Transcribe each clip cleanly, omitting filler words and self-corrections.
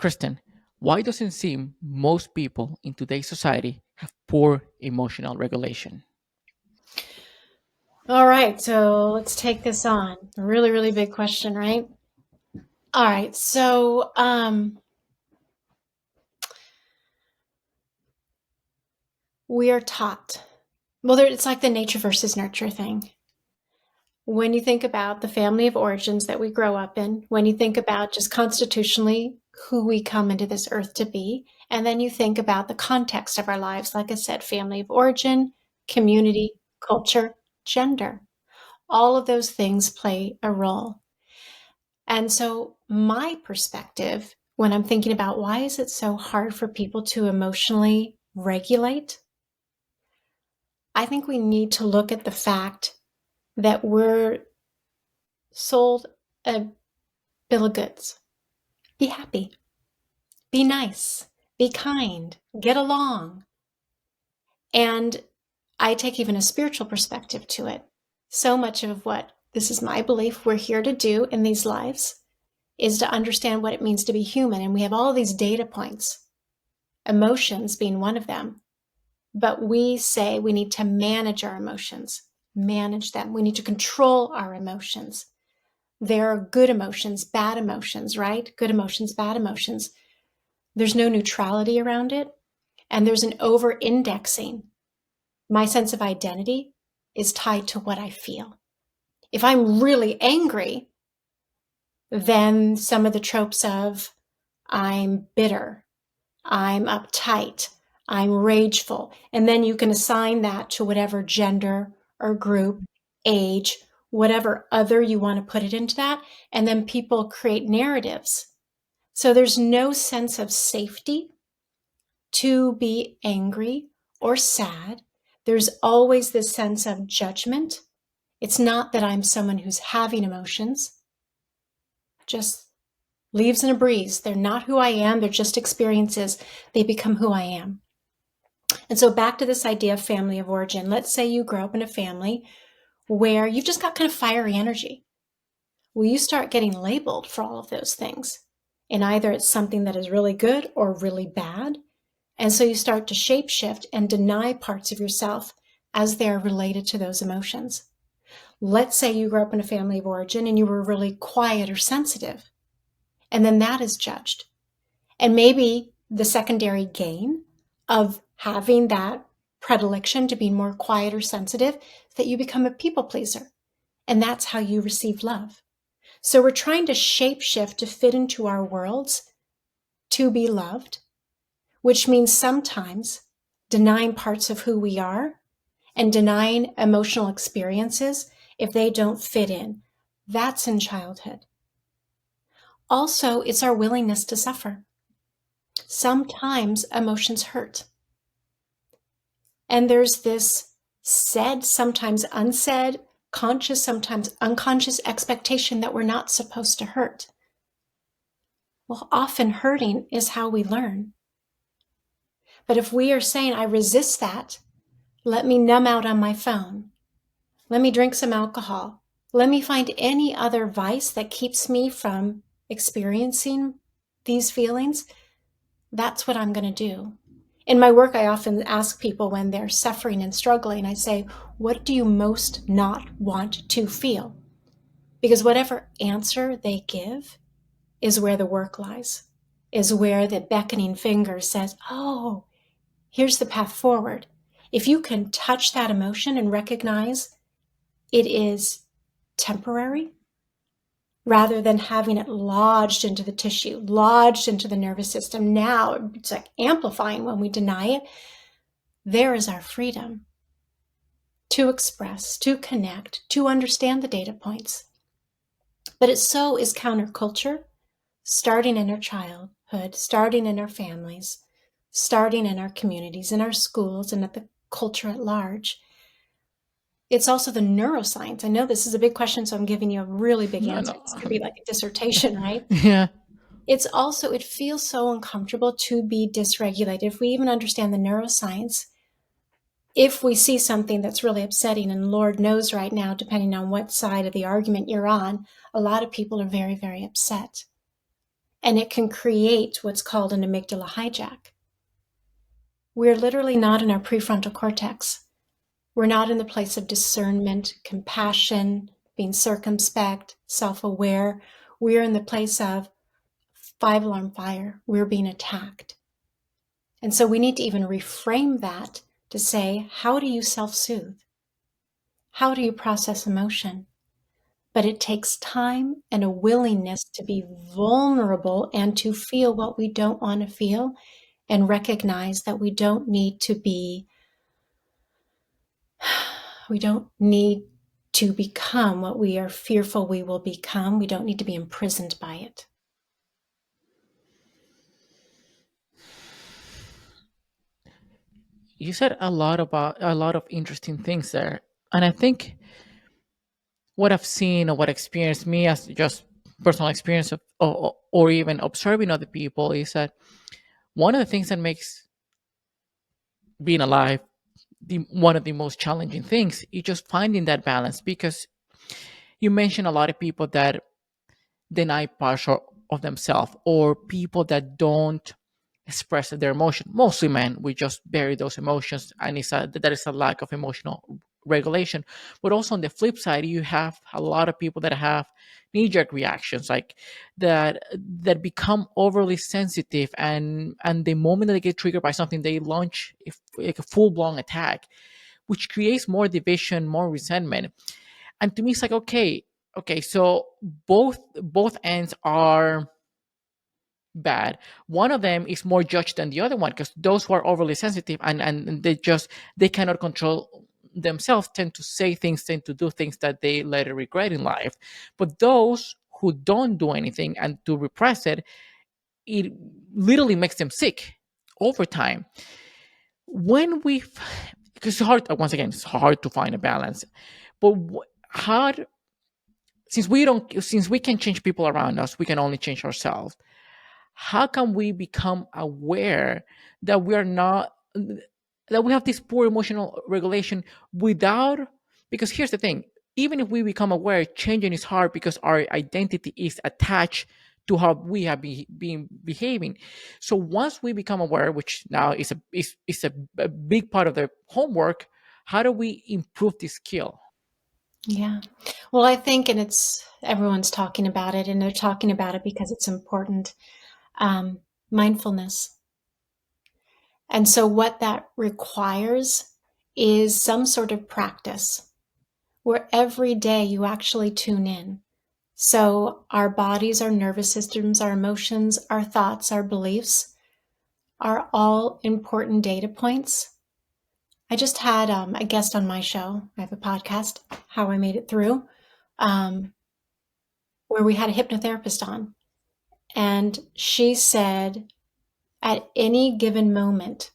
Kristen, why does it seem most people in today's society have poor emotional regulation? All right, so let's take this on. A really, really big question, right? All right, so we are taught. Well, it's like the nature versus nurture thing. When you think about the family of origins that we grow up in, when you think about just constitutionally who we come into this earth to be, and then you think about the context of our lives, like I said, family of origin, community, culture, gender, all of those things play a role. And so my perspective, when I'm thinking about why is it so hard for people to emotionally regulate, I think we need to look at the fact that we're sold a bill of goods. Be happy, be nice, be kind, get along. And I take even a spiritual perspective to it. So much of what this is my belief we're here to do in these lives is to understand what it means to be human. And we have all these data points, emotions being one of them. But we say we need to manage our emotions, manage them. We need to control our emotions. There are good emotions, bad emotions, right? Good emotions, bad emotions. There's no neutrality around it. And there's an over indexing. My sense of identity is tied to what I feel. If I'm really angry, then some of the tropes of I'm bitter, I'm uptight, I'm rageful. And then you can assign that to whatever gender or group, age, whatever other you want to put it into that. And then people create narratives. So there's no sense of safety to be angry or sad. There's always this sense of judgment. It's not that I'm someone who's having emotions, just leaves in a breeze. They're not who I am. They're just experiences. They become who I am. And so back to this idea of family of origin. Let's say you grow up in a family where you've just got kind of fiery energy. Well, you start getting labeled for all of those things. And either it's something that is really good or really bad. And so you start to shapeshift and deny parts of yourself as they are related to those emotions. Let's say you grew up in a family of origin and you were really quiet or sensitive, and then that is judged. And maybe the secondary gain of having that predilection to be more quiet or sensitive is that you become a people pleaser, and that's how you receive love. So we're trying to shapeshift to fit into our worlds to be loved, which means sometimes denying parts of who we are and denying emotional experiences if they don't fit in. That's in childhood. Also, it's our willingness to suffer. Sometimes emotions hurt. And there's this said, sometimes unsaid, conscious, sometimes unconscious expectation that we're not supposed to hurt. Well, often hurting is how we learn. But if we are saying, I resist that, let me numb out on my phone, let me drink some alcohol, let me find any other vice that keeps me from experiencing these feelings, that's what I'm going to do. In my work, I often ask people when they're suffering and struggling, I say, what do you most not want to feel? Because whatever answer they give is where the work lies, is where the beckoning finger says, oh, here's the path forward. If you can touch that emotion and recognize it is temporary, rather than having it lodged into the tissue, lodged into the nervous system. Now it's like amplifying when we deny it. There is our freedom to express, to connect, to understand the data points. But it so is counterculture, starting in our childhood, starting in our families, starting in our communities, in our schools, and at the culture at large. It's also the neuroscience. I know this is a big question, so I'm giving you a really big No, answer. no. This could be like a dissertation, right? Yeah. It's also, it feels so uncomfortable to be dysregulated. If we even understand the neuroscience, if we see something that's really upsetting, and Lord knows right now, depending on what side of the argument you're on, a lot of people are very, very upset. and it can create what's called an amygdala hijack. We're literally not in our prefrontal cortex. We're not in the place of discernment, compassion, being circumspect, self-aware. We're in the place of five-alarm fire. We're being attacked. And so we need to even reframe that to say, how do you self-soothe? How do you process emotion? But it takes time and a willingness to be vulnerable and to feel what we don't want to feel and recognize that we don't need to become what we are fearful we will become. We don't need to be imprisoned by it. You said a lot of interesting things there, and I think what I've seen or what experienced me as just personal experience of, or even observing other people is that one of the things that makes being alive one of the most challenging things is just finding that balance, because you mentioned a lot of people that deny parts of themselves, or people that don't express their emotion. Mostly men, we just bury those emotions, and that is a lack of emotional regulation. But also on the flip side, you have a lot of people that have knee-jerk reactions, like that become overly sensitive, and the moment that they get triggered by something, they launch like a full-blown attack, which creates more division, more resentment. And to me, it's like, okay, so both ends are bad. One of them is more judged than the other one, because those who are overly sensitive and they cannot control themselves tend to say things, tend to do things that they later regret in life. But those who don't do anything and to repress it, it literally makes them sick over time. When we, because it's hard, once again, it's hard to find a balance. But how, since we can change people around us, we can only change ourselves. How can we become aware that we are not, that we have this poor emotional regulation without, because here's the thing, even if we become aware, changing is hard because our identity is attached to how we have been behaving. So once we become aware, which now is a big part of the homework, how do we improve this skill? Yeah. Well, I think, and everyone's talking about it, and they're talking about it because it's important. Mindfulness. And so what that requires is some sort of practice where every day you actually tune in. So our bodies, our nervous systems, our emotions, our thoughts, our beliefs are all important data points. I just had a guest on my show. I have a podcast, How I Made It Through, um, where we had a hypnotherapist on. And she said, at any given moment,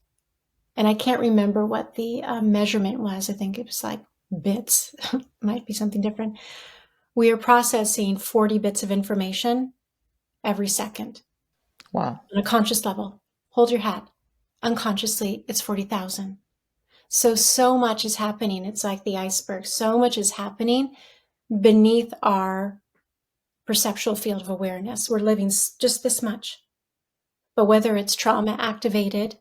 and I can't remember what the measurement was. I think it was like bits, might be something different. We are processing 40 bits of information every second Wow. on a conscious level. Hold your hat. Unconsciously, it's 40,000. So much is happening. It's like the iceberg. So much is happening beneath our perceptual field of awareness. We're living just this much. But whether it's trauma activated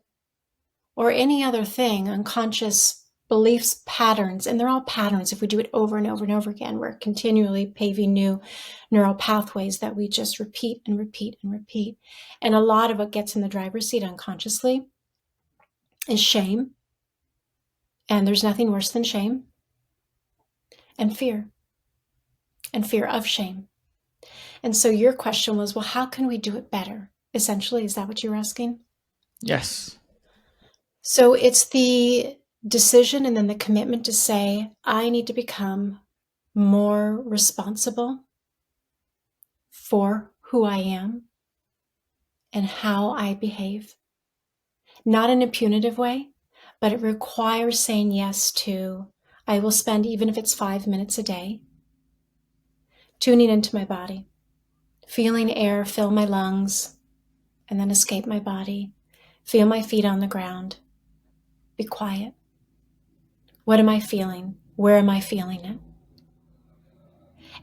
or any other thing, unconscious beliefs, patterns, and they're all patterns. If we do it over and over and over again, we're continually paving new neural pathways that we just repeat and repeat and repeat. And a lot of what gets in the driver's seat unconsciously is shame. And there's nothing worse than shame, and fear of shame. And so your question was, well, how can we do it better? Essentially, is that what you're asking? Yes. So it's the decision and then the commitment to say, I need to become more responsible for who I am and how I behave. Not in a punitive way, but it requires saying yes to, I will spend, even if it's 5 minutes a day, tuning into my body, feeling air fill my lungs and then escape my body, feel my feet on the ground, be quiet. What am I feeling? Where am I feeling it?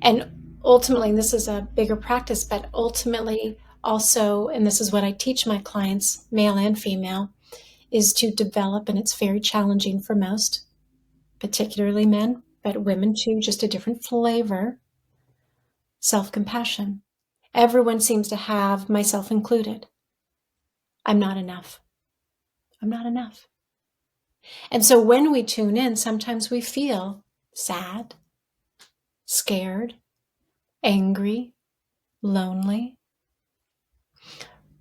And ultimately, and this is a bigger practice, but ultimately, also, and this is what I teach my clients, male and female, is to develop, and it's very challenging for most, particularly men, but women too, just a different flavor, self-compassion. Everyone seems to have, myself included. I'm not enough. I'm not enough. And so when we tune in, sometimes we feel sad, scared, angry, lonely.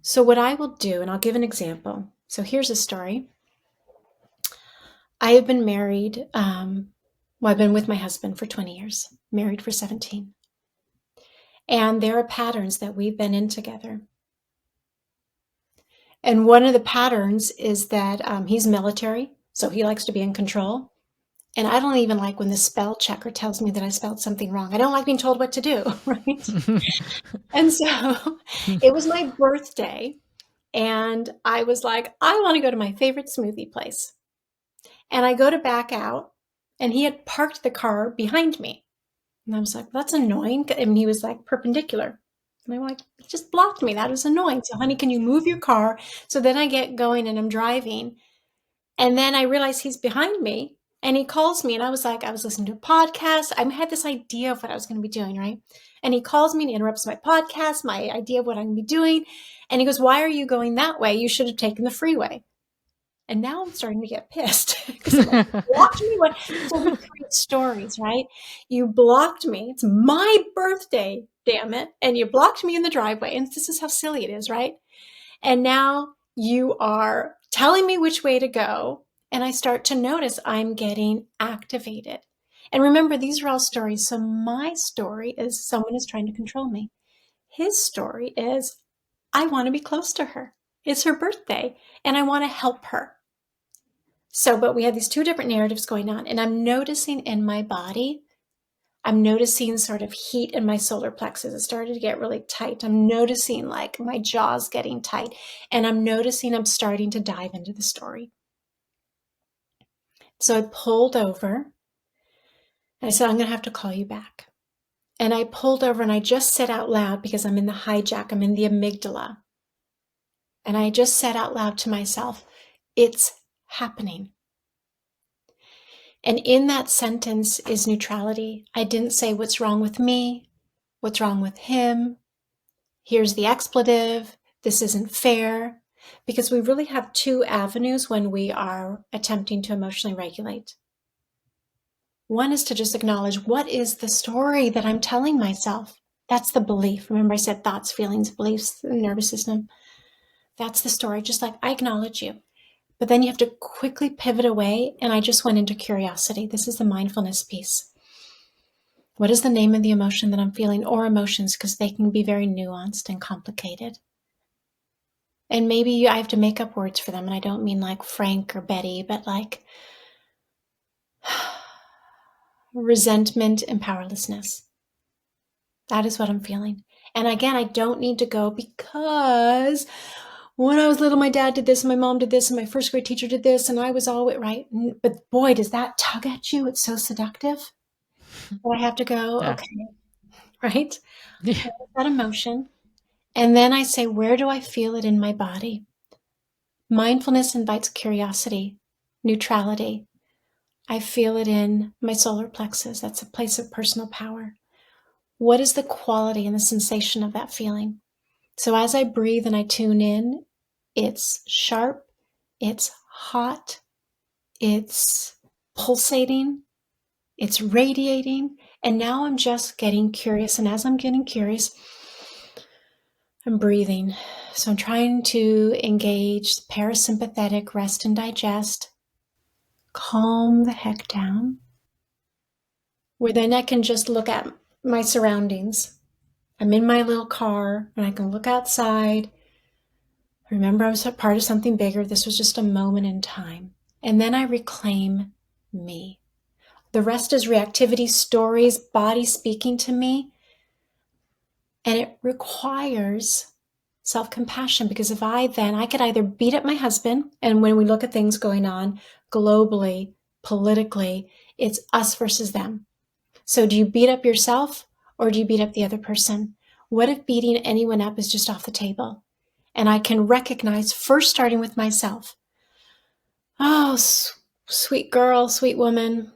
So what I will do, and I'll give an example. So here's a story. I have been married, I've been with my husband for 20 years, married for 17. And there are patterns that we've been in together. And one of the patterns is that he's military, so he likes to be in control. And I don't even like when the spell checker tells me that I spelled something wrong. I don't like being told what to do, right? And so it was my birthday, and I was like, I want to go to my favorite smoothie place. And I go to back out, and he had parked the car behind me. And I was like, that's annoying. And he was like perpendicular. And I'm like, he just blocked me. That was annoying. So, honey, can you move your car? So then I get going and I'm driving. And then I realize he's behind me and he calls me. And I was like, I was listening to a podcast. I had this idea of what I was going to be doing, right? And he calls me and interrupts my podcast, my idea of what I'm going to be doing. And he goes, why are you going that way? You should have taken the freeway. And now I'm starting to get pissed because I'm like, blocked me. So we create stories, right? You blocked me. It's my birthday, damn it. And you blocked me in the driveway. And this is how silly it is, right? And now you are telling me which way to go. And I start to notice I'm getting activated. And remember, these are all stories. So my story is someone is trying to control me. His story is I want to be close to her. It's her birthday and I want to help her. So, but we have these two different narratives going on, and I'm noticing in my body, I'm noticing sort of heat in my solar plexus. It started to get really tight. I'm noticing like my jaw's getting tight, and I'm noticing I'm starting to dive into the story. So I pulled over, and I said, I'm going to have to call you back. And I pulled over, and I just said out loud, because I'm in the hijack, I'm in the amygdala. And I just said out loud to myself, it's happening. And in that sentence is neutrality. I didn't say what's wrong with me, what's wrong with him, here's the expletive, this isn't fair, because we really have two avenues when we are attempting to emotionally regulate. One is to just acknowledge, what is the story that I'm telling myself? That's the belief. Remember I said thoughts, feelings, beliefs, the nervous system. That's the story, just like I acknowledge you. But then you have to quickly pivot away, and I just went into curiosity. This is the mindfulness piece. What is the name of the emotion that I'm feeling, or emotions, because they can be very nuanced and complicated. And maybe I have to make up words for them, and I don't mean like Frank or Betty, but like resentment and powerlessness. That is what I'm feeling. And again, I don't need to go because when I was little, my dad did this, and my mom did this, and my first grade teacher did this, and I was always right. But boy, does that tug at you. It's so seductive. But I have to go, Yeah. okay, right? Yeah. That emotion. And then I say, where do I feel it in my body? Mindfulness invites curiosity, neutrality. I feel it in my solar plexus. That's a place of personal power. What is the quality and the sensation of that feeling? So as I breathe and I tune in, it's sharp, it's hot, it's pulsating, it's radiating, and now I'm just getting curious. And as I'm getting curious, I'm breathing. So I'm trying to engage parasympathetic rest and digest, calm the heck down, where then I can just look at my surroundings. I'm in my little car and I can look outside. Remember, I was a part of something bigger. This was just a moment in time. And then I reclaim me. The rest is reactivity, stories, body speaking to me. And it requires self-compassion, because if I could either beat up my husband, and when we look at things going on globally, politically, it's us versus them. So do you beat up yourself or do you beat up the other person? What if beating anyone up is just off the table? And I can recognize, first starting with myself, oh, sweet girl, sweet woman,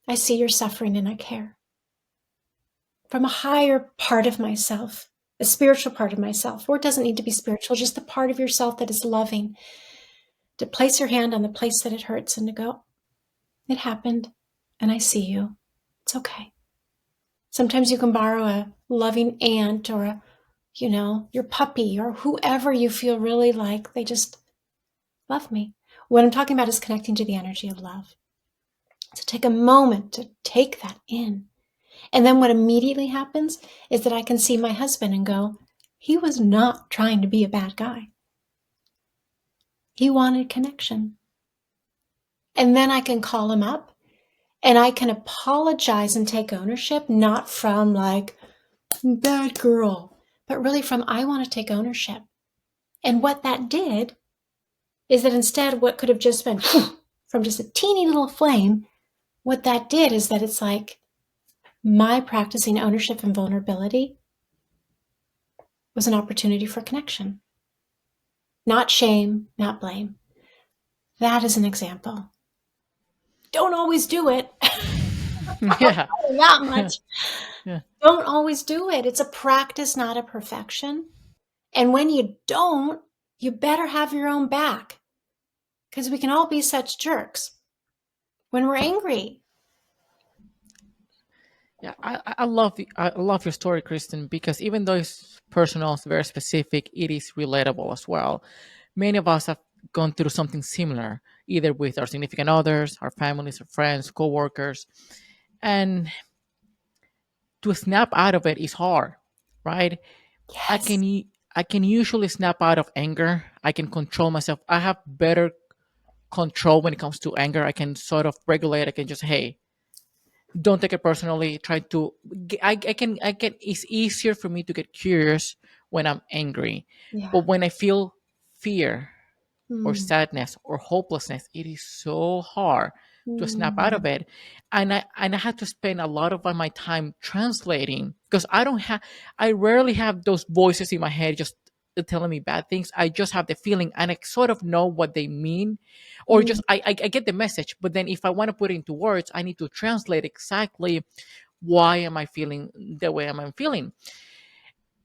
I see your suffering and I care. From a higher part of myself, a spiritual part of myself, or it doesn't need to be spiritual, just the part of yourself that is loving, to place your hand on the place that it hurts and to go, it happened, and I see you. It's okay. Sometimes you can borrow a loving aunt or your puppy or whoever you feel really like they just love me. What I'm talking about is connecting to the energy of love. So take a moment to take that in. And then what immediately happens is that I can see my husband and go, he was not trying to be a bad guy. He wanted connection. And then I can call him up and I can apologize and take ownership, not from like, bad girl, but really from, I want to take ownership. And what that did is that instead, what could have just been from just a teeny little flame, what that did is that it's like my practicing ownership and vulnerability was an opportunity for connection. Not shame, not blame. That is an example. Don't always do it. Yeah. Not much. Yeah. Don't always do it. It's a practice, not a perfection. And when you don't, you better have your own back, because we can all be such jerks when we're angry. Yeah, I love your story, Kristen, because even though it's personal, it's very specific, it is relatable as well. Many of us have gone through something similar, either with our significant others, our families, our friends, coworkers, and to snap out of it is hard, right? I Yes. can I can usually snap out of anger. I can control myself. I have better control when it comes to anger. I can sort of regulate. I can just, hey, don't take it personally. Try to I can it's easier for me to get curious when I'm angry. Yeah. But when I feel fear or Mm. sadness or hopelessness, it is so hard to snap out of Mm. it. And I had to spend a lot of my time translating, because I rarely have those voices in my head just telling me bad things. I just have the feeling and I sort of know what they mean, or Mm. just I get the message, but then if I want to put it into words, I need to translate exactly why am I feeling the way I'm feeling.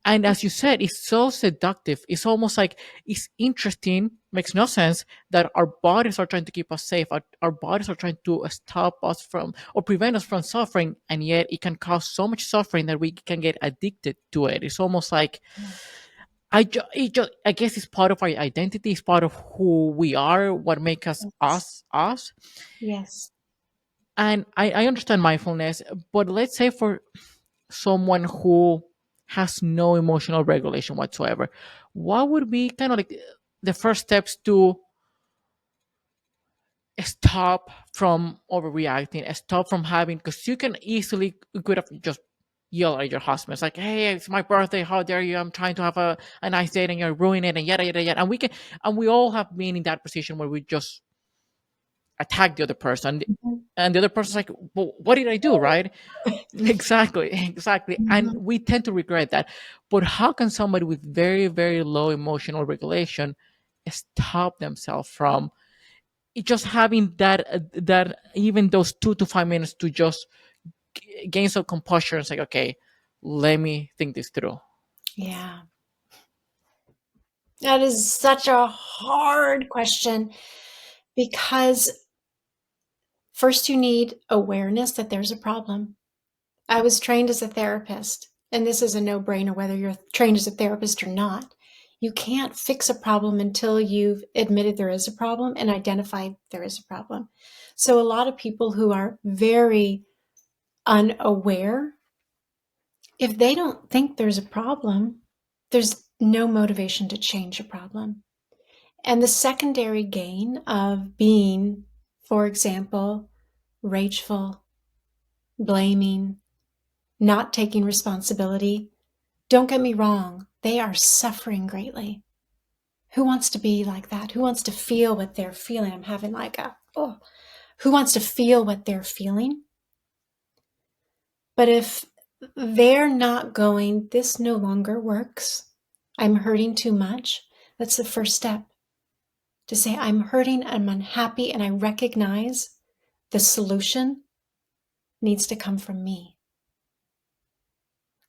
And as you said, it's so seductive. It's almost like it's interesting, makes no sense that our bodies are trying to keep us safe. Our bodies are trying to stop us from or prevent us from suffering. And yet it can cause so much suffering that we can get addicted to it. It's almost like, Yeah. I guess it's part of our identity. It's part of who we are, what makes us Yes. us. Yes. And I understand mindfulness, but let's say for someone who has no emotional regulation whatsoever, what would be kind of like the first steps to stop from overreacting, stop from having, because you could have just yelled at your husband. It's like, hey, it's my birthday. How dare you? I'm trying to have a nice date and you're ruining it and yada, yada, yada. And we all have been in that position where we just attack the other person. Mhm. And the other person's like, well, what did I do? Right? Exactly, exactly. And Mhm. we tend to regret that. But how can somebody with very, very low emotional regulation stop themselves from just having that even those 2 to 5 minutes to just gain some composure and say, okay, let me think this through. Yeah. That is such a hard question, because first you need awareness that there's a problem. I was trained as a therapist, and this is a no-brainer whether you're trained as a therapist or not. You can't fix a problem until you've admitted there is a problem and identified there is a problem. So a lot of people who are very unaware, if they don't think there's a problem, there's no motivation to change a problem. And the secondary gain of being, for example, rageful, blaming, not taking responsibility, don't get me wrong, they are suffering greatly. Who wants to be like that? Who wants to feel what they're feeling? I'm having like who wants to feel what they're feeling? But if they're not going, this no longer works. I'm hurting too much. That's the first step, to say, I'm hurting, I'm unhappy, and I recognize the solution needs to come from me.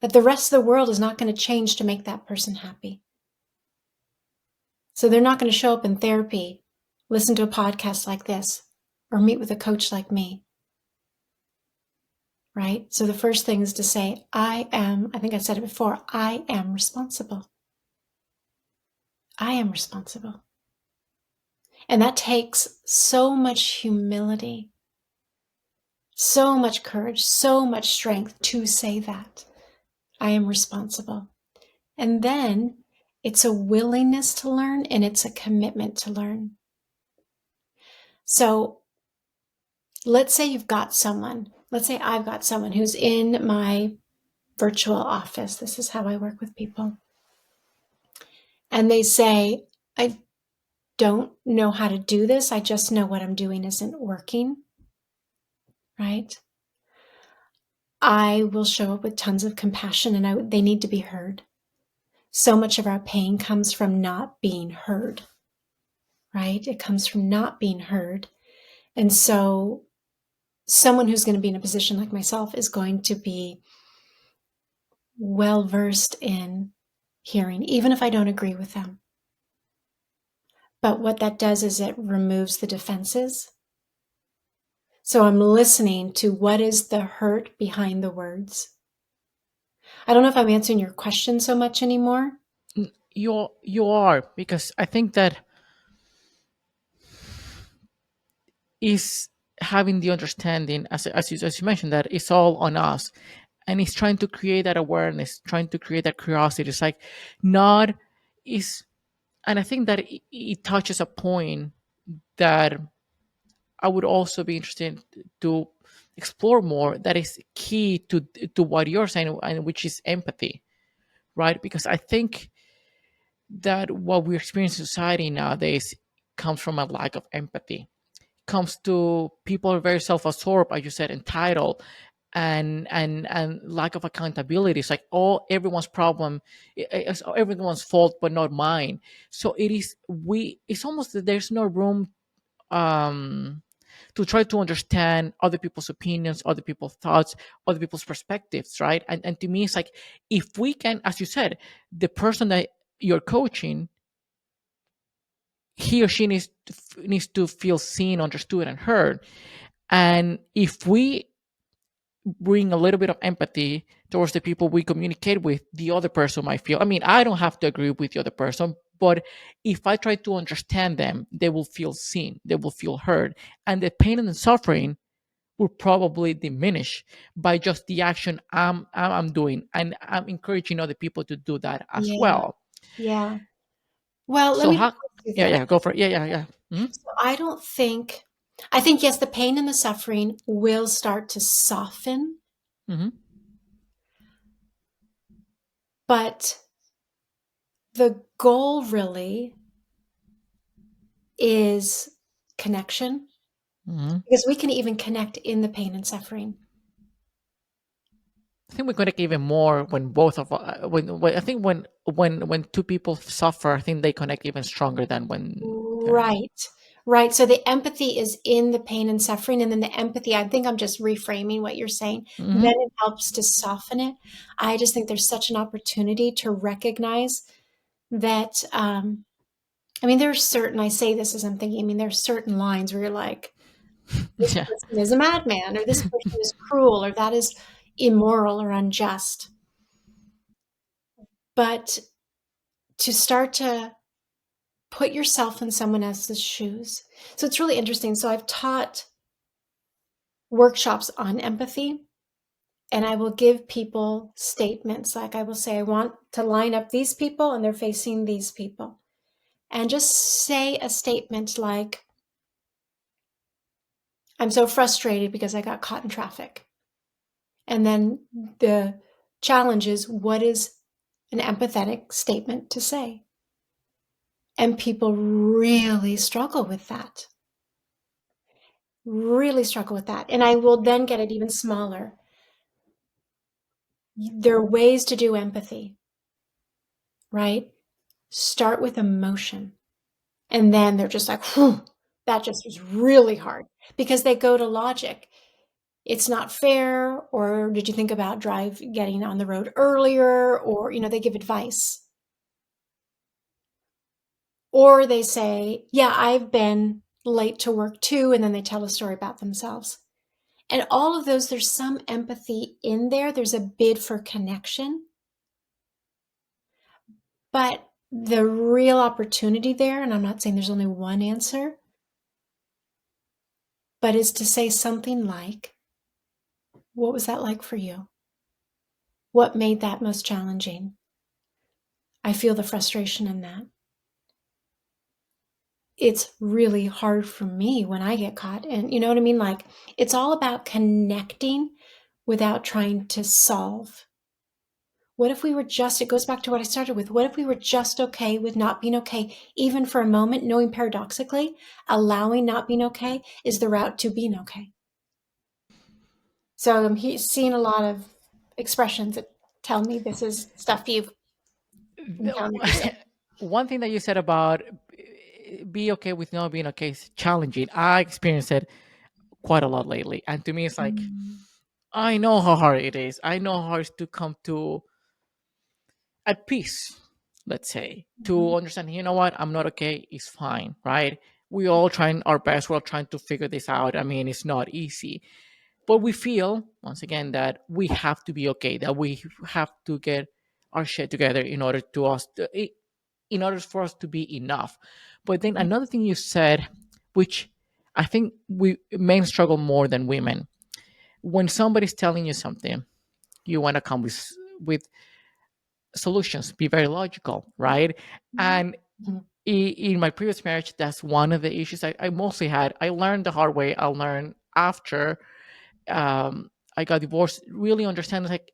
That the rest of the world is not going to change to make that person happy. So they're not going to show up in therapy, listen to a podcast like this, or meet with a coach like me. Right? So the first thing is to say, I think I said it before, I am responsible. I am responsible. And that takes so much humility, so much courage, so much strength to say that. I am responsible. And then it's a willingness to learn and it's a commitment to learn. So let's say I've got someone who's in my virtual office. This is how I work with people. And they say, I don't know how to do this. I just know what I'm doing isn't working. Right? I will show up with tons of compassion and they need to be heard. So much of our pain comes from not being heard. Right? It comes from not being heard. And so someone who's going to be in a position like myself is going to be well versed in hearing, even if I don't agree with them. But what that does is it removes the defenses. So I'm listening to what is the hurt behind the words. I don't know if I'm answering your question so much anymore. You are, because I think that is having the understanding, as you mentioned, that it's all on us, and it's trying to create that awareness, trying to create that curiosity. It's like not is, and I think that it touches a point that I would also be interested to explore more. That is key to what you're saying, and which is empathy, right? Because I think that what we experience in society nowadays comes from a lack of empathy. Comes to people are very self-absorbed, as you said, entitled, and lack of accountability. It's like all everyone's problem, it's everyone's fault, but not mine. So it is we. It's almost that there's no room um to try to understand other people's opinions, other people's thoughts, other people's perspectives, right? And to me, it's like if we can, as you said, the person that you're coaching, he or she needs to feel seen, understood, and heard. And if we bring a little bit of empathy towards the people we communicate with, the other person might feel. I mean, I don't have to agree with the other person, but if I try to understand them, they will feel seen, they will feel heard, and the pain and the suffering will probably diminish by just the action I'm doing, and I'm encouraging other people to do that as Yeah. well. Yeah. Well, let So me how? do Yeah, that. yeah, go for it. Yeah, yeah, yeah. Mm-hmm. So I think, yes, the pain and the suffering will start to soften, Mm-hmm. but the goal really is connection, Mm-hmm. because we can even connect in the pain and suffering. I think we connect even more when both of when I think when two people suffer, I think they connect even stronger than when they're. Right. Right. So the empathy is in the pain and suffering. And then the empathy, I think I'm just reframing what you're saying. Mm-hmm. Then it helps to soften it. I just think there's such an opportunity to recognize that. I mean, there's certain, I say this as I'm thinking, I mean, there's certain lines where you're like, this Yeah. person is a madman, or this person is cruel, or that is immoral or unjust. But to start to put yourself in someone else's shoes. So it's really interesting. So I've taught workshops on empathy, and I will give people statements. Like I will say, I want to line up these people and they're facing these people. And just say a statement like, I'm so frustrated because I got caught in traffic. And then the challenge is, what is an empathetic statement to say? And people really struggle with that. Really struggle with that. And I will then get it even smaller. There are ways to do empathy, right? Start with emotion. And then they're just like, whew, that just was really hard because they go to logic. It's not fair, or did you think about getting on the road earlier, or they give advice, or they say, yeah, I've been late to work too, and then they tell a story about themselves. And all of those, there's some empathy in there, there's a bid for connection, but the real opportunity there, and I'm not saying there's only one answer, but is to say something like, what was that like for you? What made that most challenging? I feel the frustration in that. It's really hard for me when I get caught. And you know what I mean? Like, it's all about connecting without trying to solve. What if we were just, it goes back to what I started with, what if we were just okay with not being okay, even for a moment, knowing paradoxically, allowing not being okay is the route to being okay. So I'm seeing a lot of expressions that tell me this is stuff you've encountered yourself. One thing that you said about be okay with not being okay is challenging. I experienced it quite a lot lately, and to me, it's like Mm. I know how hard it is. I know how hard it is to come to at peace. Let's say to Mhm. understand. You know what? I'm not okay. It's fine, right? We all trying our best. We're all trying to figure this out. I mean, it's not easy, but we feel once again that we have to be okay. That we have to get our shit together in order for us to be enough. But then another thing you said, which I think we men struggle more than women, when somebody's telling you something, you want to come with solutions, be very logical, right? And Mhm. in my previous marriage, that's one of the issues I mostly had. I learned the hard way. I learned after I got divorced, really understand like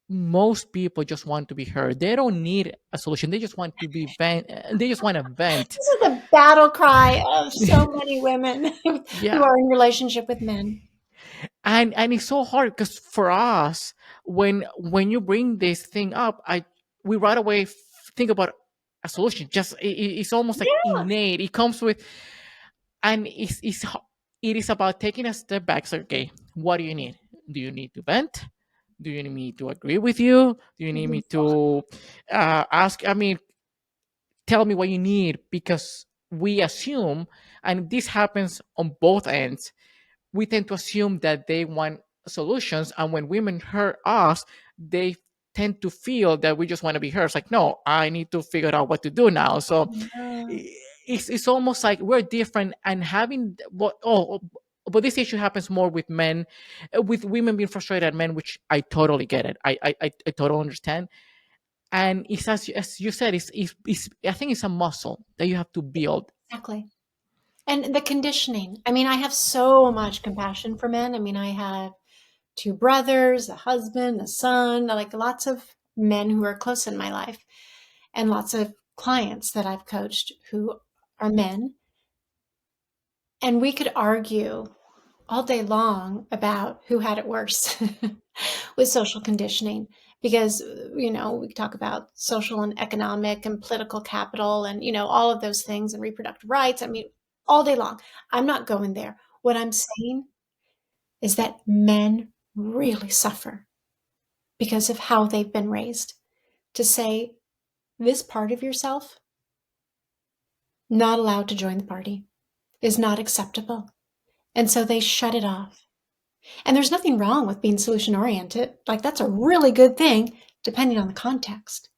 most people just want to be heard. They don't need a solution. They just want to be vent. They just want to vent. This is the battle cry of so many women who Yeah, are in relationship with men. and it's so hard because for us, when you bring this thing up, we right away think about a solution. Just it's almost like Yeah, innate. It comes with, and it is about taking a step back. So, okay, what do you need? Do you need to vent? Do you need me to agree with you? Do you need me to ask? I mean, tell me what you need because we assume, and this happens on both ends, we tend to assume that they want solutions. And when women hurt us, they tend to feel that we just want to be heard. It's like, no, I need to figure out what to do now. So yeah, it's almost like we're different and having what, but this issue happens more with men, with women being frustrated at men, which I totally get it. I totally understand. And it's as you said, it's I think it's a muscle that you have to build. exactly. And the conditioning. I mean, I have so much compassion for men. I mean, I have two brothers, a husband, a son, like lots of men who are close in my life, and lots of clients that I've coached who are men. And we could argue all day long about who had it worse with social conditioning because we talk about social and economic and political capital and all of those things and reproductive rights. I mean, all day long. I'm not going there. What I'm saying is that men really suffer because of how they've been raised to say this part of yourself not allowed to join the party, is not acceptable, and so they shut it off. And there's nothing wrong with being solution oriented. Like, that's a really good thing, depending on the context.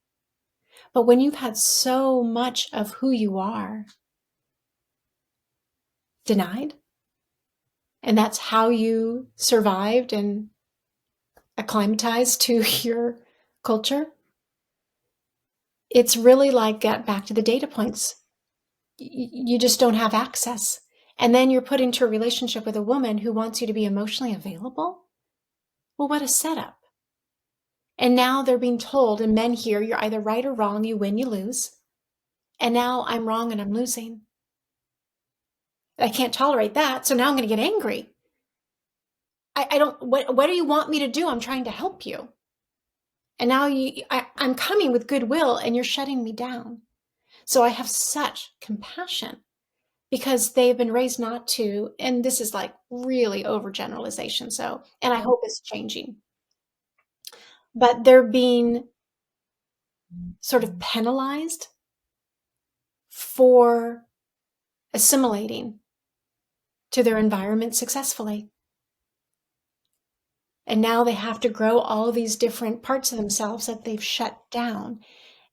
But when you've had so much of who you are denied, and that's how you survived and acclimatized to your culture, it's really like get back to the data points. You just don't have access. And then you're put into a relationship with a woman who wants you to be emotionally available. Well, what a setup. And now they're being told, and men here, you're either right or wrong, you win, you lose. And now I'm wrong and I'm losing. I can't tolerate that. So now I'm going to get angry. I don't, what do you want me to do? I'm trying to help you. And now I'm coming with goodwill and you're shutting me down. So I have such compassion because they've been raised not to, and this is like really overgeneralization. So, and I hope it's changing, but they're being sort of penalized for assimilating to their environment successfully. And now they have to grow all of these different parts of themselves that they've shut down.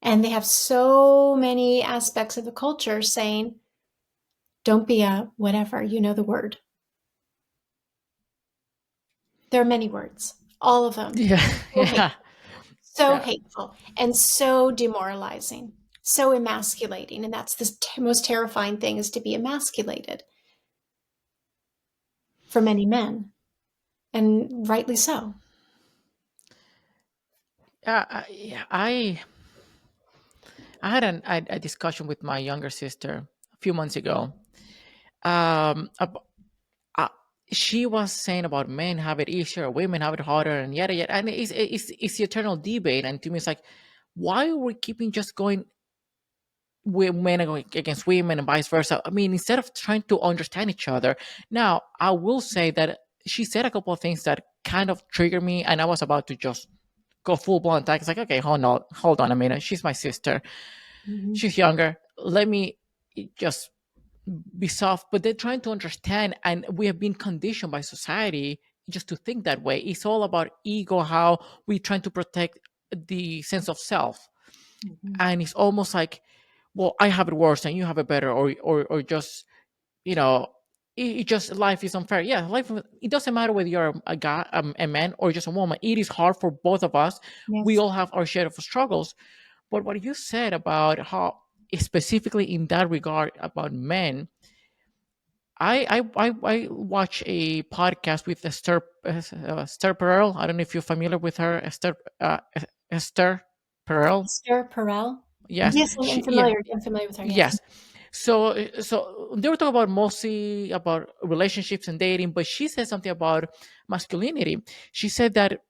And they have so many aspects of the culture saying, don't be a whatever, you know the word. There are many words, all of them. Yeah, So yeah, hateful, so yeah, hateful, and so demoralizing, so emasculating. And that's the most terrifying thing, is to be emasculated for many men, and rightly so. yeah. I had a discussion with my younger sister a few months ago. Ab- uh, she was saying about men have it easier, women have it harder, and yada yada. And it's the eternal debate. And to me, it's like, why are we keeping just going with men are going against women and vice versa? I mean, instead of trying to understand each other. Now, I will say that she said a couple of things that kind of triggered me, and I was about to just go full blown attack. It's like, okay, hold on a minute. She's my sister. Mhm. She's younger. Let me just be soft. But they're trying to understand, and we have been conditioned by society just to think that way. It's all about ego, how we trying to protect the sense of self, Mhm. and it's almost like, well, I have it worse and you have it better, or just, you know, it just, life is unfair. Yeah, life, it doesn't matter whether you're a guy, a man, or just a woman. It is hard for both of us. We Yes. all have our share of struggles. But what you said about how, specifically in that regard about men, I watch a podcast with Esther Perel. I don't know if you're familiar with her, Esther Perel. Esther Perel. Yes, Yes, I'm yeah, familiar. I'm familiar with her. Yes. yes. So they were talking about mostly about relationships and dating, but she said something about masculinity. She said that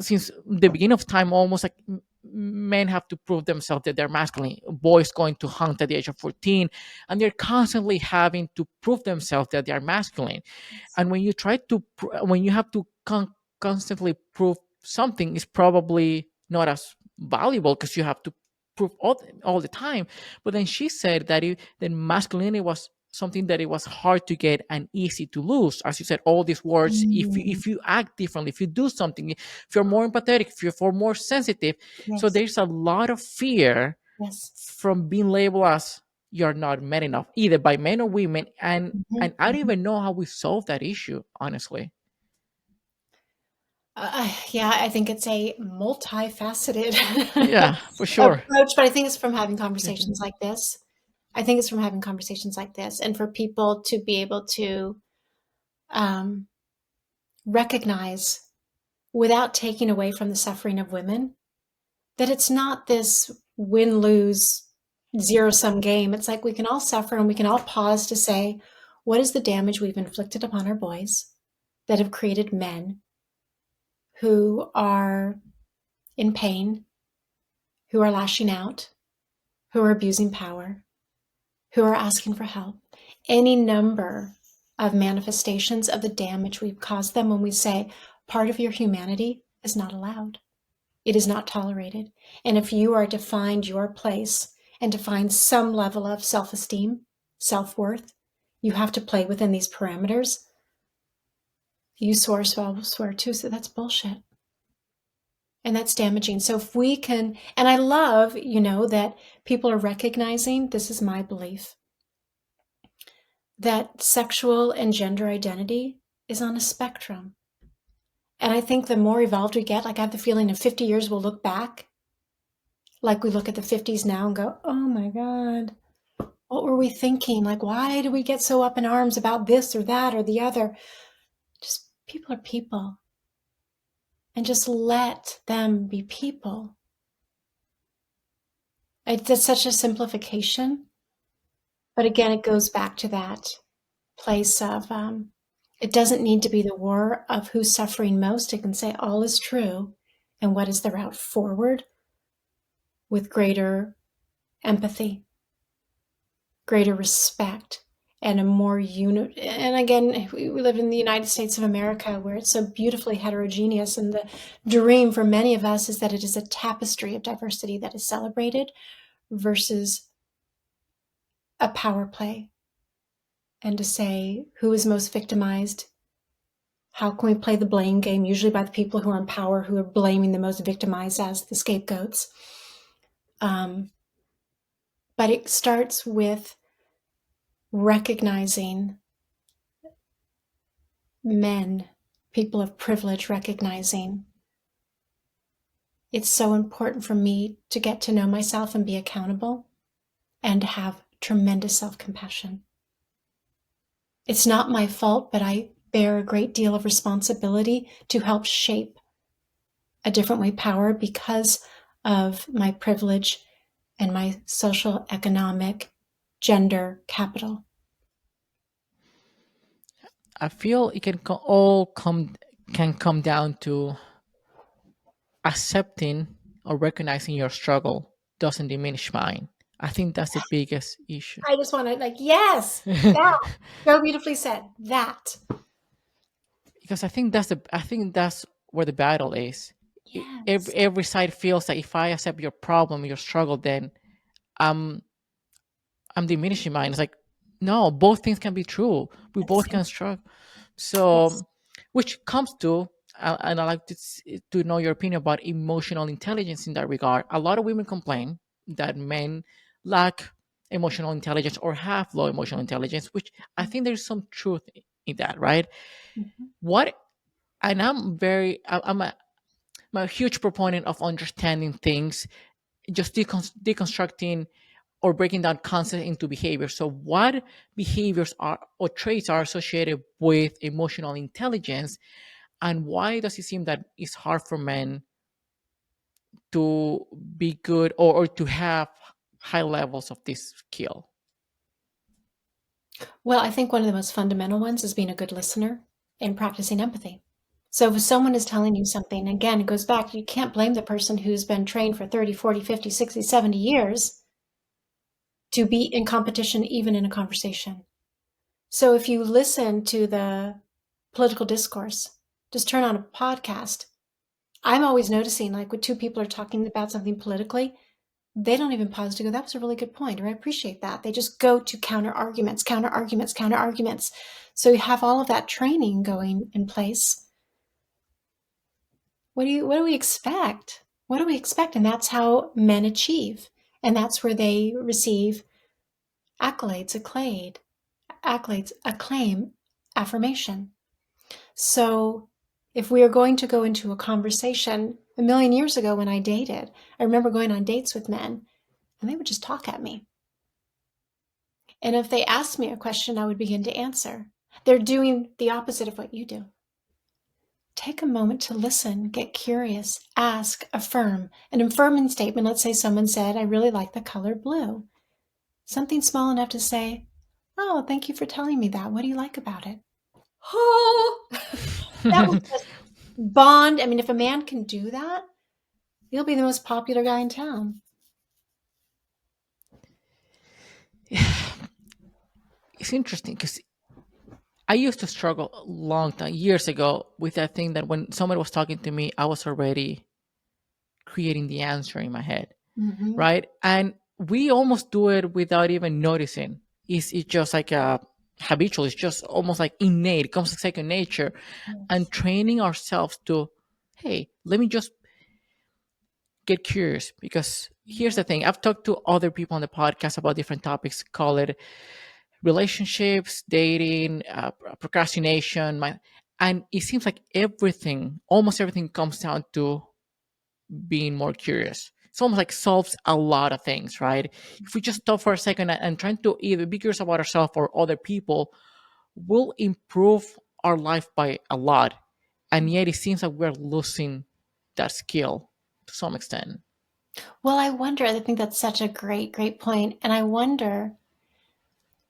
since the beginning of time, almost like men have to prove themselves that they're masculine. Boys going to hunt at the age of 14, and they're constantly having to prove themselves that they are masculine. And when you try to when you have to constantly prove something, is probably not as valuable because you have to prove all the time. But then she said that then masculinity was something that it was hard to get and easy to lose. As you said, all these words, Mm. if you act differently, if you do something, if you're more empathetic, if you're more sensitive, so Yes. there's a lot of fear Yes. from being labeled as you're not men enough, either by men or women. And Mhm. I don't Mhm. even know how we solve that issue, honestly. Yeah, I think it's a multifaceted Yeah, for sure. approach, but I think it's from having Mhm. conversations like this. I think it's from having conversations like this, and for people to be able to um, recognize, without taking away from the suffering of women, that it's not this win lose zero sum game. It's like we can all suffer and we can all pause to say, what is the damage we've inflicted upon our boys that have created men who are in pain, who are lashing out, who are abusing power, who are asking for help? Any number of manifestations of the damage we've caused them when we say part of your humanity is not allowed. It is not tolerated. And if you are to find your place and to find some level of self esteem, self worth, you have to play within these parameters. You swear, so I'll swear too. So that's bullshit. And that's damaging. So if we can, and I love, that people are recognizing, this is my belief, that sexual and gender identity is on a spectrum. And I think the more evolved we get, like I have the feeling in 50 years we'll look back like we look at the 50s now and go, oh my God, what were we thinking? Like, why do we get so up in arms about this or that or the other? Just people are people, and just let them be people. It's such a simplification. But again, it goes back to that place of it doesn't need to be the war of who's suffering most. It can say all is true. and what is the route forward with greater empathy, greater respect, and a more and again, we live in the United States of America where it's so beautifully heterogeneous, and the dream for many of us is that it is a tapestry of diversity that is celebrated versus a power play, and to say who is most victimized. How can we play the blame game, usually by the people who are in power, who are blaming the most victimized as the scapegoats. But it starts with recognizing men, people of privilege, recognizing it's so important for me to get to know myself and be accountable and have tremendous self-compassion. It's not my fault, but I bear a great deal of responsibility to help shape a different way power because of my privilege and my social, economic, gender capital. I feel it can all come down to accepting or recognizing your struggle doesn't diminish mine. I think that's the biggest issue. I just want to yes, that so beautifully said. That Because I think that's where the battle is. yes, Every side feels that if I accept your problem, your struggle, then I'm I'm diminishing mine. It's like, no, both things can be true. We at the both same can struggle. So, yes. which comes to, and I like to know your opinion about emotional intelligence in that regard. A lot of women complain that men lack emotional intelligence or have low emotional intelligence, which I think there's some truth in that, right? Mhm. What, and I'm a huge proponent of understanding things, just deconstructing or breaking down concepts into behavior. So, what behaviors are or traits are associated with emotional intelligence, and why does it seem that it's hard for men to be good or to have high levels of this skill? Well, I think one of the most fundamental ones is being a good listener and practicing empathy. So if someone is telling you something, again, it goes back, you can't blame the person who's been trained for 30, 40, 50, 60, 70 years to be in competition, even in a conversation. So if you listen to the political discourse, just turn on a podcast. I'm always noticing, like, when two people are talking about something politically, they don't even pause to go, that was a really good point, or I appreciate that. They just go to counter arguments, counter arguments, counter arguments. So you have all of that training going in place. What do we expect? What do we expect? And that's how men achieve. And that's where they receive accolades, acclaim, affirmation. So if we are going to go into a conversation, a million years ago when I dated, I remember going on dates with men and they would just talk at me. And if they asked me a question, I would begin to answer. They're doing the opposite of what you do. Take a moment to listen, get curious, ask, affirm. An affirming statement, let's say someone said, I really like the color blue. Something small enough to say, oh, thank you for telling me that. What do you like about it? Oh, that will just bond. I mean, if a man can do that, he'll be the most popular guy in town. It's interesting because I used to struggle a long time, years ago, with that thing that when someone was talking to me, I was already creating the answer in my head, Mm-hmm. right? And we almost do it without even noticing. It's just like a habitual. It's just almost like innate. It comes like second nature, and Yes. training ourselves to, hey, let me just get curious. Because here's Yeah. the thing: I've talked to other people on the podcast about different topics. Call it relationships, dating, procrastination, and it seems like everything, almost everything, comes down to being more curious. It's almost like solves a lot of things, right? If we just stop for a second and trying to either be curious about ourselves or other people, will improve our life by a lot. And yet it seems like we're losing that skill to some extent. Well, I wonder, I think that's such a great, great point. And I wonder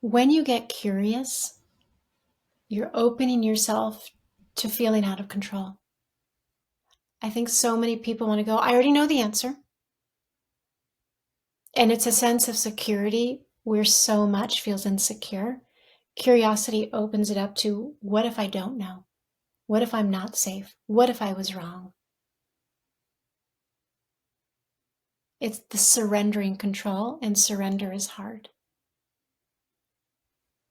when you get curious, you're opening yourself to feeling out of control. I think so many people want to go, I already know the answer. And it's a sense of security where so much feels insecure. Curiosity opens it up to, what if I don't know? What if I'm not safe? What if I was wrong? It's the surrendering control, and surrender is hard,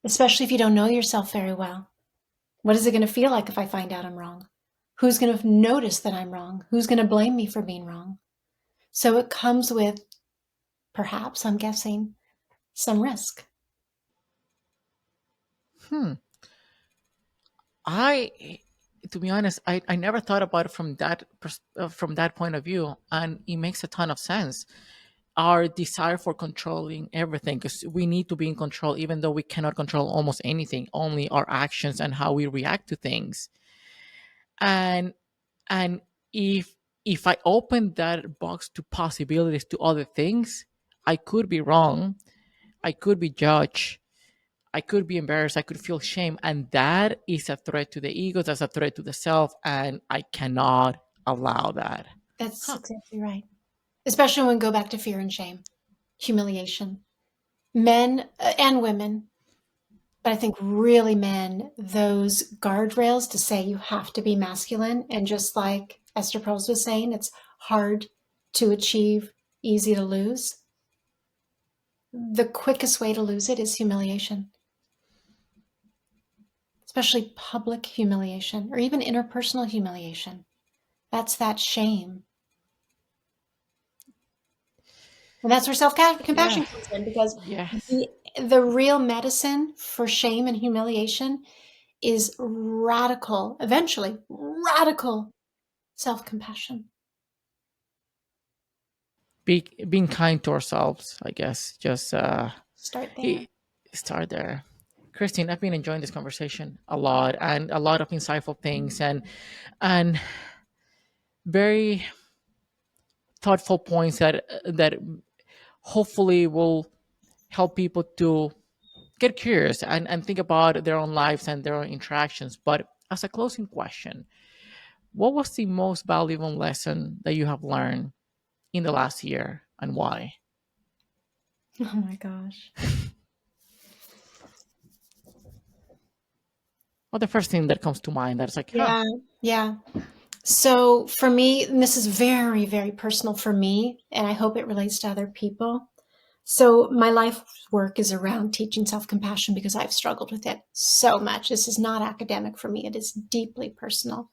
especially if you don't know yourself very well. What is it going to feel like if I find out I'm wrong? Who's going to notice that I'm wrong? Who's going to blame me for being wrong? So it comes with, perhaps, I'm guessing, some risk. Hmm. I, to be honest, I never thought about it from that point of view, and it makes a ton of sense. Our desire for controlling everything, because we need to be in control, even though we cannot control almost anything, only our actions and how we react to things. And and if if I open that box to possibilities to other things, I could be wrong. I could be judged. I could be embarrassed. I could feel shame. And that is a threat to the ego. That's a threat to the self. And I cannot allow that. That's Huh. exactly right. Especially when we go back to fear and shame, humiliation. Men and women, but I think really men, those guardrails to say you have to be masculine. And just like Esther Perls was saying, it's hard to achieve, easy to lose. The quickest way to lose it is humiliation, especially public humiliation or even interpersonal humiliation. That's that shame. And that's where self Yeah. compassion comes in, because Yes. the real medicine for shame and humiliation is radical, eventually, radical self compassion. Being kind to ourselves, I guess. Just Start there. i- start there. Christine, I've been enjoying this conversation a lot, and a lot of insightful things, and very thoughtful points that hopefully will help people to get curious and think about their own lives and their own interactions. But as a closing question, what was the most valuable lesson that you have learned in the last year, and why? Oh my gosh. Well, the first thing that comes to mind that's like, huh, Yeah. Yeah. So for me, and this is very, very personal for me, and I hope it relates to other people. So my life work is around teaching self compassion because I've struggled with it so much. This is not academic for me, it is deeply personal.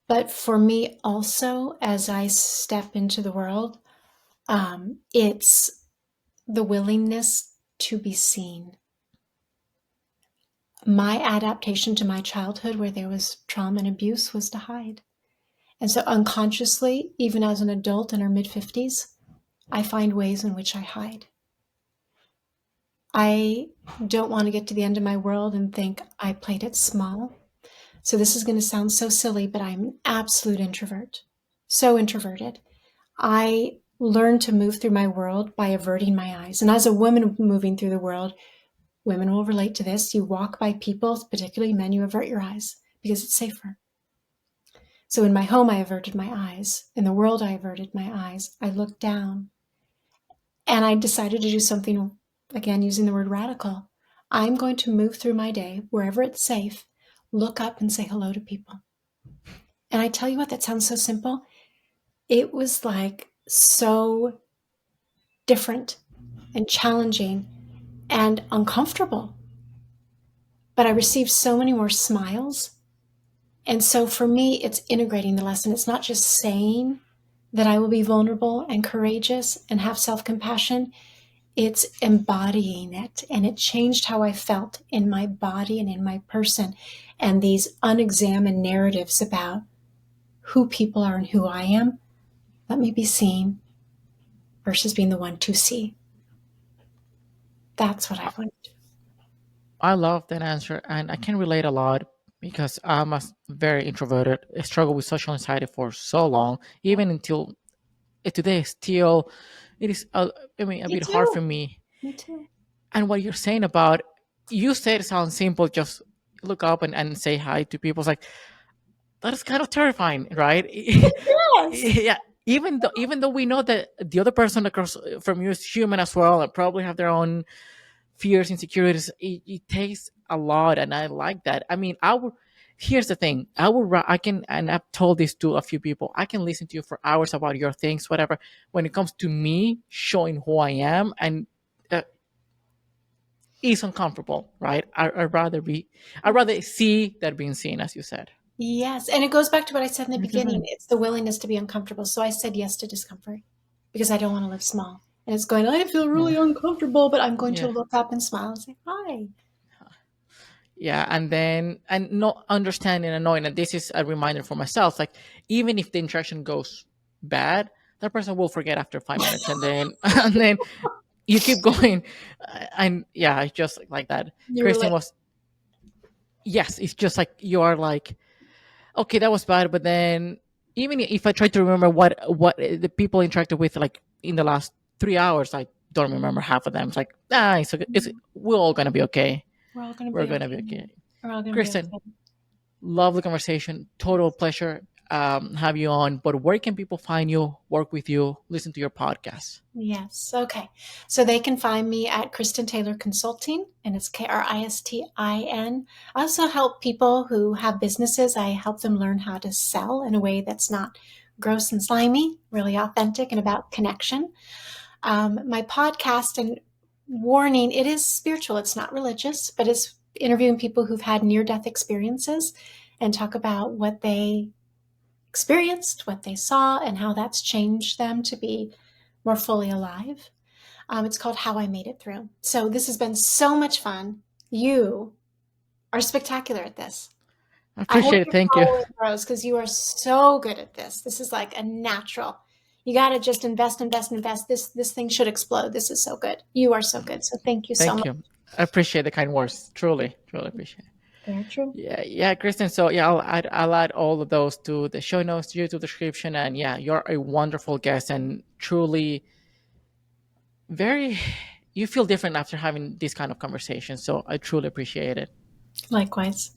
But for me also, as I step into the world, it's the willingness to be seen. My adaptation to my childhood, where there was trauma and abuse, was to hide. And so unconsciously, even as an adult in our mid 50s, I find ways in which I hide. I don't want to get to the end of my world and think I played it small. So this is going to sound so silly, but I'm an absolute introvert. So introverted. I learned to move through my world by averting my eyes. And as a woman moving through the world, women will relate to this. You walk by people, particularly men, you avert your eyes because it's safer. So in my home, I averted my eyes. In the world, I averted my eyes. I looked down. And I decided to do something, again, using the word radical. I'm going to move through my day, wherever it's safe, look up and say hello to people. And I tell you what, that sounds so simple. It was like so different and challenging and uncomfortable. But I received so many more smiles. And so for me, it's integrating the lesson. It's not just saying that I will be vulnerable and courageous and have self compassion. It's embodying it. And it changed how I felt in my body and in my person. And these unexamined narratives about who people are and who I am, let me be seen versus being the one to see. That's what I, I've learned. I love that answer, and I can relate a lot because I'm very introverted. I struggle with social anxiety for so long, even until today. Still, it is I mean a Me bit hard for too. me. Me too. And what you're saying about, you said it sounds simple, just look up and say hi to people. It's like, that is kind of terrifying, right? Yes. Yeah. Even though we know that the other person across from you is human as well, and probably have their own fears, insecurities. It takes a lot, and I like that. I mean, I would. Here's the thing: I can, and I've told this to a few people. I can listen to you for hours about your things, whatever. When it comes to me showing who I am, and uh, is uncomfortable, right? I'd rather see that being seen, as you said. Yes, and it goes back to what I said in the Which is beginning. fine. It's the willingness to be uncomfortable. So I said yes to discomfort because I don't want to live small. And it's going, I feel Yeah, really uncomfortable, but I'm going to yeah, look up and smile and say, hi. yeah. And not understanding and knowing that this is a reminder for myself. Like, even if the interaction goes bad, that person will forget after 5 minutes, and then and then you keep going. And yeah, it's just like that. You were Kristen like, was, yes, it's just like you are like, okay, that was bad, but then even if I try to remember what the people interacted with like in the last 3 hours, I don't remember half of them. It's like, it's we're all gonna be okay. we're all going to We're be gonna be okay. okay. We're all going to be Kristen, okay. lovely conversation. Total pleasure have you on. But where can people find you, work with you, listen to your podcast? Yes. Okay. So they can find me at Kristin Taylor Consulting, and it's Kristin. I also help people who have businesses. I help them learn how to sell in a way that's not gross and slimy, really authentic and about connection. My podcast, and warning, it is spiritual. It's not religious, but it's interviewing people who've had near death experiences and talk about what they experienced, what they saw, and how that's changed them to be more fully alive. It's called How I Made It Through. So this has been so much fun. You are spectacular at this. I I hope appreciate it. your Thank you. following grows because you are so good at this. This is like a natural. You got to just invest, invest, invest. This thing should explode. This is so good. You are so good. So thank you so Thank much. you. I appreciate the kind words. Truly, truly appreciate it. Very true. Yeah, yeah, Kristen. So yeah, I'll add all of those to the show notes, YouTube description, and yeah, you're a wonderful guest and truly very. You feel different after having this kind of conversation. So I truly appreciate it. Likewise.